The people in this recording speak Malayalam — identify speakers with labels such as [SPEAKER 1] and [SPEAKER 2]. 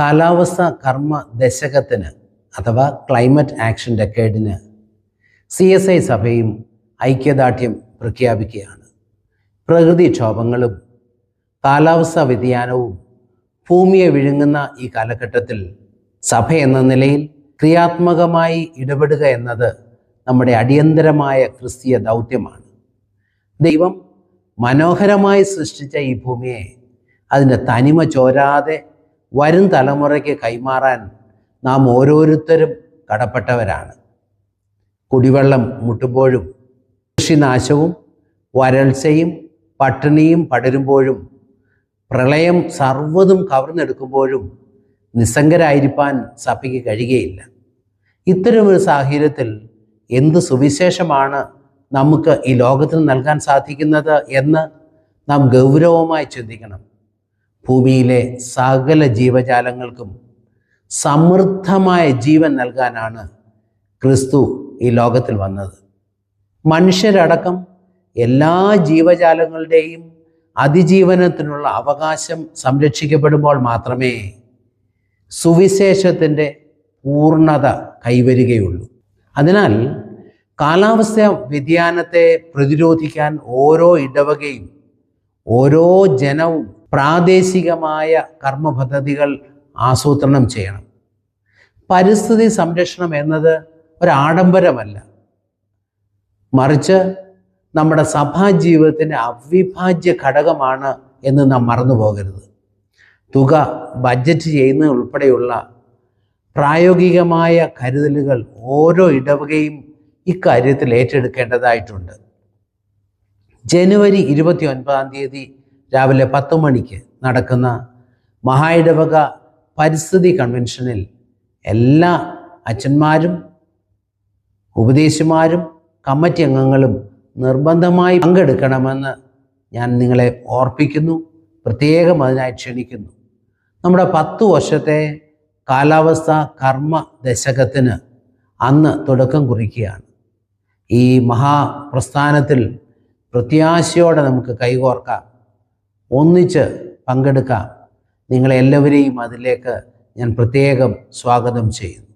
[SPEAKER 1] കാലാവസ്ഥ കർമ്മ ദശകത്തിന് അഥവാ ക്ലൈമറ്റ് ആക്ഷൻ ഡെക്കേഡിന് CSI സഭയും ഐക്യദാർഢ്യം പ്രഖ്യാപിക്കുകയാണ്. പ്രകൃതിക്ഷോഭങ്ങളും കാലാവസ്ഥാ വ്യതിയാനവും ഭൂമിയെ വിഴുങ്ങുന്ന ഈ കാലഘട്ടത്തിൽ സഭ എന്ന നിലയിൽ ക്രിയാത്മകമായി ഇടപെടുക എന്നത് നമ്മുടെ അടിയന്തരമായ ക്രിസ്തീയ ദൗത്യമാണ്. ദൈവം മനോഹരമായി സൃഷ്ടിച്ച ഈ ഭൂമിയെ അതിൻ്റെ തനിമ ചോരാതെ വരും തലമുറയ്ക്ക് കൈമാറാൻ നാം ഓരോരുത്തരും കടപ്പെട്ടവരാണ്. കുടിവെള്ളം മുട്ടുമ്പോഴും കൃഷിനാശവും വരൾച്ചയും പട്ടിണിയും പടരുമ്പോഴും പ്രളയം സർവ്വതും കവർന്നെടുക്കുമ്പോഴും നിസ്സംഗരായിരിക്കാൻ സഭയ്ക്ക് കഴിയുകയില്ല. ഇത്തരമൊരു സാഹചര്യത്തിൽ എന്ത് സുവിശേഷമാണ് നമുക്ക് ഈ ലോകത്തിന് നൽകാൻ സാധിക്കുന്നത് എന്ന് നാം ഗൗരവമായി ചിന്തിക്കണം. ഭൂമിയിലെ സകല ജീവജാലങ്ങൾക്കും സമൃദ്ധമായ ജീവൻ നൽകാനാണ് ക്രിസ്തു ഈ ലോകത്തിൽ വന്നത്. മനുഷ്യരടക്കം എല്ലാ ജീവജാലങ്ങളുടെയും അതിജീവനത്തിനുള്ള അവകാശം സംരക്ഷിക്കപ്പെടുമ്പോൾ മാത്രമേ സുവിശേഷത്തിൻ്റെ പൂർണ്ണത കൈവരികയുള്ളൂ. അതിനാൽ കാലാവസ്ഥ വ്യതിയാനത്തെ പ്രതിരോധിക്കാൻ ഓരോ ഇടവകയും ഓരോ ജനവും പ്രാദേശികമായ കർമ്മപദ്ധതികൾ ആസൂത്രണം ചെയ്യണം. പരിസ്ഥിതി സംരക്ഷണം എന്നത് ഒരാഡംബരമല്ല, മറിച്ച് നമ്മുടെ സഭാജീവിതത്തിൻ്റെ അവിഭാജ്യ ഘടകമാണ് എന്ന് നാം മറന്നു പോകരുത്. തുക ബഡ്ജറ്റ് ചെയ്യുന്നത് ഉൾപ്പെടെയുള്ള പ്രായോഗികമായ കരുതലുകൾ ഓരോ ഇടവകയും ഇക്കാര്യത്തിൽ ഏറ്റെടുക്കേണ്ടതായിട്ടുണ്ട്. ജനുവരി 29 രാവിലെ 10 മണിക്ക് നടക്കുന്ന മഹാ ഇടവക പരിസ്ഥിതി കൺവെൻഷനിൽ എല്ലാ അച്ഛന്മാരും ഉപദേശിമാരും കമ്മിറ്റി അംഗങ്ങളും നിർബന്ധമായി പങ്കെടുക്കണമെന്ന് ഞാൻ നിങ്ങളെ ഓർപ്പിക്കുന്നു, പ്രത്യേകം അതിനായി ക്ഷണിക്കുന്നു. നമ്മുടെ 10 വർഷത്തെ കാലാവസ്ഥ കർമ്മ ദശകത്തിന് അന്ന് തുടക്കം കുറിക്കുകയാണ്. ഈ മഹാപ്രസ്ഥാനത്തിൽ പ്രത്യാശയോടെ നമുക്ക് കൈകോർക്കാം, ഒന്നിച്ച് പങ്കെടുക്കാം. നിങ്ങളെല്ലാവരെയും അതിലേക്ക് ഞാൻ പ്രത്യേകം സ്വാഗതം ചെയ്യുന്നു.